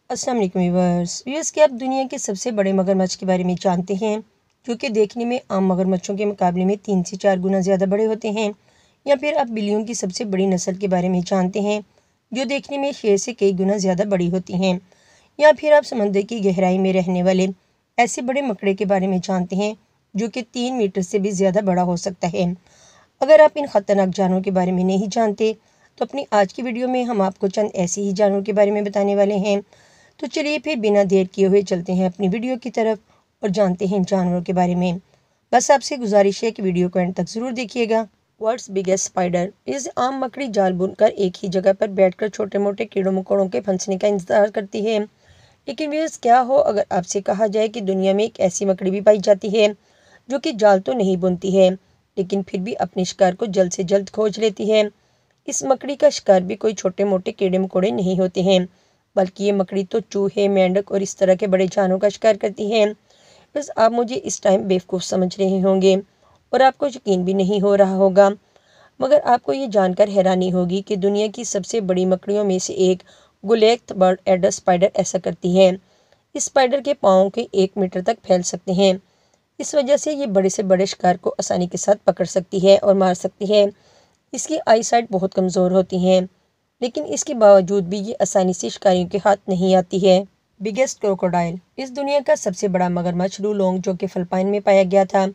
अस्सलाम वालेकुम व्यूअर्स। के आप दुनिया के सबसे बड़े मगरमच्छ के बारे में जानते हैं, जो कि देखने में आम मगरमच्छों के मुकाबले में 3 से 4 गुना ज़्यादा बड़े होते हैं। या फिर आप बिल्लियों की सबसे बड़ी नस्ल के बारे में जानते हैं, जो देखने में शेर से कई गुना ज़्यादा बड़ी होती हैं। या फिर आप समंदर की गहराई में रहने वाले ऐसे बड़े मकड़े के बारे में जानते हैं, जो कि 3 मीटर से भी ज़्यादा बड़ा हो सकता है। अगर आप इन ख़तरनाक जानवरों के बारे में नहीं जानते, तो अपनी आज की वीडियो में हम आपको चंद ऐसे ही जानवरों के बारे में बताने वाले हैं। तो चलिए फिर बिना देर किए हुए चलते हैं अपनी वीडियो की तरफ और जानते हैं इन जानवरों के बारे में। बस आपसे गुजारिश है कि वीडियो को एंड तक ज़रूर देखिएगा। World's biggest spider. इस आम मकड़ी जाल बुनकर एक ही जगह पर बैठकर छोटे मोटे कीड़ों मकोड़ों के फंसने का इंतजार करती है। लेकिन व्यूअर्स, क्या हो अगर आपसे कहा जाए कि दुनिया में एक ऐसी मकड़ी भी पाई जाती है, जो कि जाल तो नहीं बुनती है, लेकिन फिर भी अपने शिकार को जल्द से जल्द खोज लेती है। इस मकड़ी का शिकार भी कोई छोटे मोटे कीड़े मकोड़े नहीं होते हैं, बल्कि ये मकड़ी तो चूहे, मेंढक और इस तरह के बड़े जानवरों का शिकार करती है। बस आप मुझे इस टाइम बेवकूफ़ समझ रहे होंगे और आपको यकीन भी नहीं हो रहा होगा, मगर आपको ये जानकर हैरानी होगी कि दुनिया की सबसे बड़ी मकड़ियों में से एक गुलेथ बर्ड एडर स्पाइडर ऐसा करती है। इस स्पाइडर के पाँव के 1 मीटर तक फैल सकते हैं। इस वजह से ये बड़े से बड़े शिकार को आसानी के साथ पकड़ सकती है और मार सकती है। इसकी आई साइट बहुत कमज़ोर होती है, लेकिन इसके बावजूद भी ये आसानी से शिकारियों के हाथ नहीं आती है। Biggest crocodile. इस दुनिया का सबसे बड़ा मगरमच्छ डुलोंग, जो कि फिलिपाइन में पाया गया था।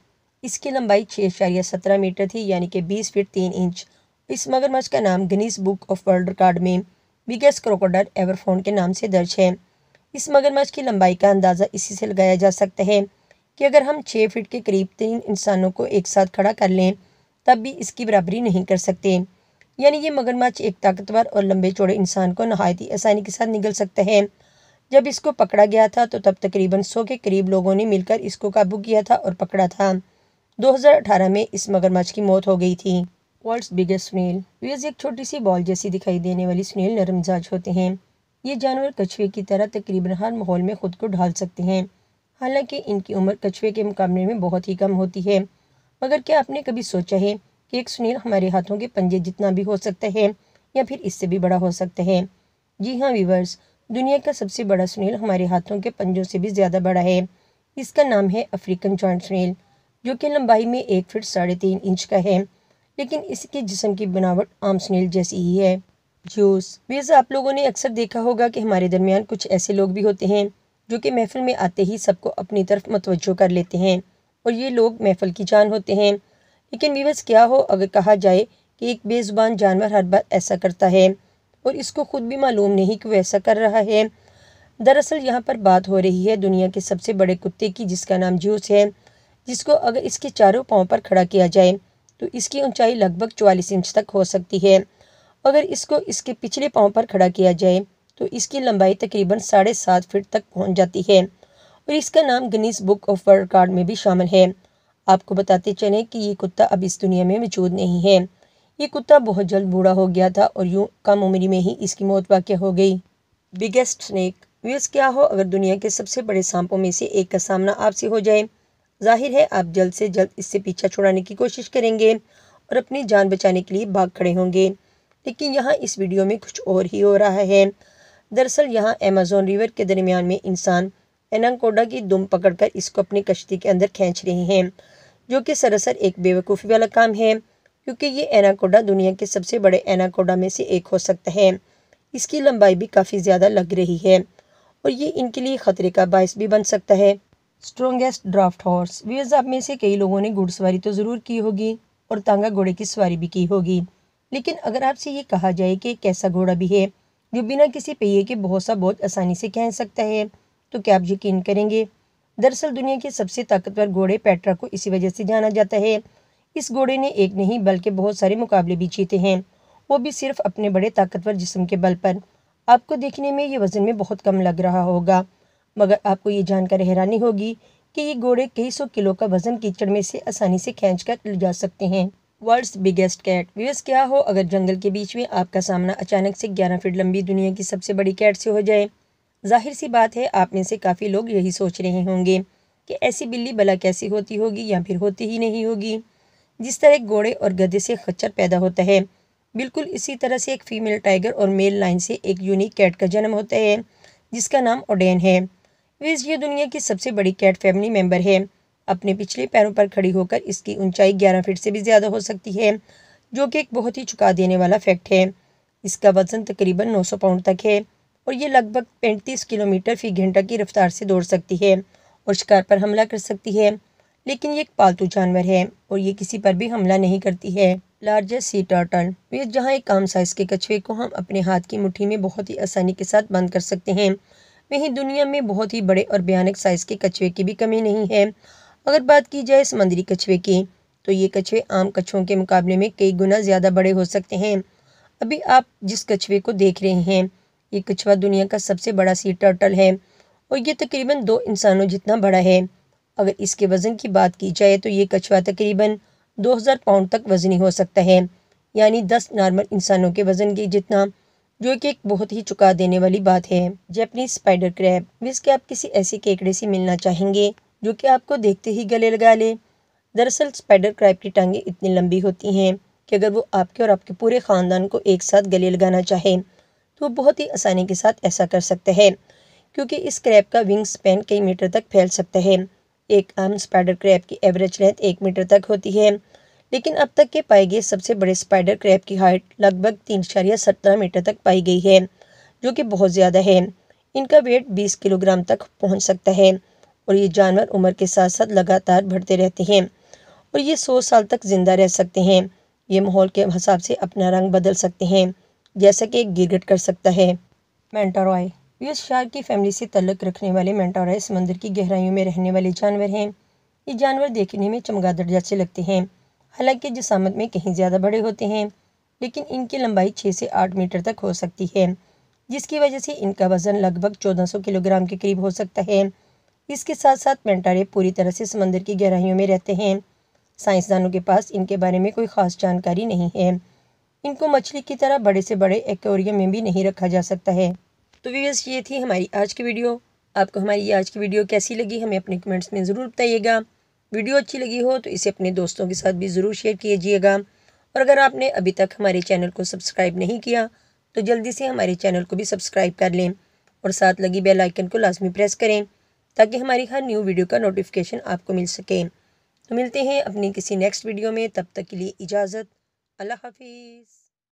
इसकी लंबाई 6.17 मीटर थी, यानी कि 20 फीट 3 इंच। इस मगरमच्छ का नाम Guinness book of world record में बिगेस्ट क्रोकोडाइल एवर फाउंड के नाम से दर्ज है। इस मगरमच्छ की लंबाई का अंदाज़ा इसी से लगाया जा सकता है कि अगर हम 6 फीट के करीब 3 इंसानों को एक साथ खड़ा कर लें, तब भी इसकी बराबरी नहीं कर सकते। यानी ये मगरमच्छ एक ताकतवर और लंबे चौड़े इंसान को नहायत ही आसानी के साथ निगल सकता है। जब इसको पकड़ा गया था तो तब तकरीबन 100 के करीब लोगों ने मिलकर इसको काबू किया था और पकड़ा था। 2018 में इस मगरमच्छ की मौत हो गई थी। World's biggest snail. वे एक छोटी सी बॉल जैसी दिखाई देने वाली स्नेल नरम मिजाज होते हैं। ये जानवर कछुए की तरह तकरीबन हर माहौल में खुद को ढाल सकते हैं। हालांकि इनकी उम्र कछुए के मुकाबले में बहुत ही कम होती है। मगर क्या आपने कभी सोचा है कि एक सुनील हमारे हाथों के पंजे जितना भी हो सकता है, या फिर इससे भी बड़ा हो सकता है? जी हाँ व्यूअर्स, दुनिया का सबसे बड़ा सुनील हमारे हाथों के पंजों से भी ज़्यादा बड़ा है। इसका नाम है अफ्रीकन जॉइंट सुनील, जो कि लंबाई में 1 फीट 3.5 इंच का है, लेकिन इसके जिस्म की बनावट आम सुनील जैसी ही है। जूस। वैसे आप लोगों ने अक्सर देखा होगा कि हमारे दरमियान कुछ ऐसे लोग भी होते हैं, जो कि महफिल में आते ही सबको अपनी तरफ मतवज्जो कर लेते हैं, और ये लोग महफिल की जान होते हैं। लेकिन व्यूअर्स, क्या हो अगर कहा जाए कि एक बेजुबान जानवर हर बार ऐसा करता है और इसको खुद भी मालूम नहीं कि वो ऐसा कर रहा है। दरअसल यहाँ पर बात हो रही है दुनिया के सबसे बड़े कुत्ते की, जिसका नाम जूस है, जिसको अगर इसके चारों पाँव पर खड़ा किया जाए तो इसकी ऊंचाई लगभग 44 इंच तक हो सकती है। अगर इसको इसके पिछले पाँव पर खड़ा किया जाए तो इसकी लंबाई तकरीबन 7.5 फीट तक पहुँच जाती है, और इसका नाम Guinness book of world record में भी शामिल है। आपको बताते चलें कि ये कुत्ता अब इस दुनिया में मौजूद नहीं है। ये कुत्ता बहुत जल्द बूढ़ा हो गया था और यूं कम उम्र में ही इसकी मौत वाक़या हो गई। Biggest snake. व्यूअर्स, क्या हो अगर दुनिया के सबसे बड़े सांपों में से एक का सामना आपसे हो जाए? जाहिर है आप जल्द से जल्द इससे पीछा छुड़ाने की कोशिश करेंगे और अपनी जान बचाने के लिए भाग खड़े होंगे। लेकिन यहाँ इस वीडियो में कुछ और ही हो रहा है। दरअसल यहाँ अमेज़न रिवर के दरमियान में इंसान एनाकोंडा की दुम पकड़कर इसको अपनी कश्ती के अंदर खींच रहे हैं, जो कि सरासर एक बेवकूफ़ी वाला काम है, क्योंकि ये एनाकोंडा दुनिया के सबसे बड़े एनाकोंडा में से एक हो सकता है। इसकी लंबाई भी काफ़ी ज़्यादा लग रही है और ये इनके लिए ख़तरे का बायस भी बन सकता है। Strongest draft horse. व्यूअर्स, आप में से कई लोगों ने घुड़सवारी तो ज़रूर की होगी और तांगा घोड़े की सवारी भी की होगी, लेकिन अगर आपसे ये कहा जाए कि एक ऐसा घोड़ा भी है जो बिना किसी पहिए के बहुत आसानी से खींच सकता है, तो क्या आप यकीन करेंगे? दरअसल दुनिया के सबसे ताकतवर घोड़े पेट्रा को इसी वजह से जाना जाता है। इस घोड़े ने एक नहीं बल्कि बहुत सारे मुकाबले भी जीते हैं, वो भी सिर्फ अपने बड़े ताकतवर जिस्म के बल पर। आपको देखने में ये वज़न में बहुत कम लग रहा होगा, मगर आपको ये जानकर हैरानी होगी कि ये घोड़े कई सौ किलो का वज़न कीचड़ में से आसानी से खींच कर ले जा सकते हैं। World's biggest cat. व्यूअर्स, क्या हो अगर जंगल के बीच में आपका सामना अचानक से 11 फीट लंबी दुनिया की सबसे बड़ी कैट से हो जाए? जाहिर सी बात है आप में से काफ़ी लोग यही सोच रहे होंगे कि ऐसी बिल्ली भला कैसी होती होगी, या फिर होती ही नहीं होगी। जिस तरह एक घोड़े और गधे से खच्चर पैदा होता है, बिल्कुल इसी तरह से एक फीमेल टाइगर और मेल लाइन से एक यूनिक कैट का जन्म होता है, जिसका नाम ओडेन है। ये दुनिया की सबसे बड़ी कैट फैमिली मेंबर है। अपने पिछले पैरों पर खड़ी होकर इसकी ऊंचाई 11 फीट से भी ज़्यादा हो सकती है, जो कि एक बहुत ही चौंका देने वाला फैक्ट है। इसका वजन तकरीबन 900 पाउंड तक है और ये लगभग 35 किलोमीटर फी घंटा की रफ्तार से दौड़ सकती है और शिकार पर हमला कर सकती है। लेकिन ये एक पालतू जानवर है और ये किसी पर भी हमला नहीं करती है। लार्जेस्ट सी टर्टल, जहाँ एक आम साइज के कछुए को हम अपने हाथ की मुट्ठी में बहुत ही आसानी के साथ बंद कर सकते हैं, वहीं दुनिया में बहुत ही बड़े और भयानक साइज के कछुए की भी कमी नहीं है। अगर बात की जाए समुद्री कछुए की, तो ये कछुए आम कछुओं के मुकाबले में कई गुना ज़्यादा बड़े हो सकते हैं। अभी आप जिस कछुए को देख रहे हैं, ये कछुआ दुनिया का सबसे बड़ा सी टर्टल है और ये तकरीबन 2 इंसानों जितना बड़ा है। अगर इसके वज़न की बात की जाए तो ये कछुआ तकरीबन 2000 पाउंड तक वज़नी हो सकता है, यानी 10 नॉर्मल इंसानों के वज़न के जितना, जो कि एक बहुत ही चौंका देने वाली बात है। जैपनीज स्पाइडर क्रैब, जिसके आप किसी ऐसे केकड़े से मिलना चाहेंगे जो कि आपको देखते ही गले लगा ले। दरअसल स्पाइडर क्रैब की टांगें इतनी लंबी होती हैं कि अगर वो आपके और आपके पूरे ख़ानदान को एक साथ गले लगाना चाहे तो वो बहुत ही आसानी के साथ ऐसा कर सकता है, क्योंकि इस क्रैब का विंग स्पैन कई मीटर तक फैल सकता है। एक आम स्पाइडर क्रैब की एवरेज लेंथ 1 मीटर तक होती है, लेकिन अब तक के पाए गए सबसे बड़े स्पाइडर क्रैब की हाइट लगभग 3.17 मीटर तक पाई गई है, जो कि बहुत ज़्यादा है। इनका वेट 20 किलोग्राम तक पहुंच सकता है और ये जानवर उम्र के साथ साथ लगातार बढ़ते रहते हैं और ये 100 साल तक जिंदा रह सकते हैं। ये माहौल के हिसाब से अपना रंग बदल सकते हैं, जैसा कि एक गिरगिट कर सकता है। मेंटारॉय, ये शार्क की फैमिली से ताल्लुक़ रखने वाले मेंटारॉय समंदर की गहराइयों में रहने वाले जानवर हैं। ये जानवर देखने में चमगादड़ जैसे लगते हैं, हालांकि जिसामत में कहीं ज़्यादा बड़े होते हैं, लेकिन इनकी लंबाई 6 से 8 मीटर तक हो सकती है, जिसकी वजह से इनका वज़न लगभग 1400 किलोग्राम के करीब हो सकता है। इसके साथ साथ मेंटारे पूरी तरह से समंदर की गहराइयों में रहते हैं। साइंसदानों के पास इनके बारे में कोई ख़ास जानकारी नहीं है। इनको मछली की तरह बड़े से बड़े एक्वेरियम में भी नहीं रखा जा सकता है। तो व्यूअर्स, ये थी हमारी आज की वीडियो। आपको हमारी ये आज की वीडियो कैसी लगी हमें अपने कमेंट्स में ज़रूर बताइएगा। वीडियो अच्छी लगी हो तो इसे अपने दोस्तों के साथ भी ज़रूर शेयर कीजिएगा और अगर आपने अभी तक हमारे चैनल को सब्सक्राइब नहीं किया तो जल्दी से हमारे चैनल को भी सब्सक्राइब कर लें और साथ लगी बेल आइकन को लाजमी प्रेस करें ताकि हमारी हर न्यू वीडियो का नोटिफिकेशन आपको मिल सके। तो मिलते हैं अपनी किसी नेक्स्ट वीडियो में, तब तक के लिए इजाज़त। अल्लाह हाफिज़।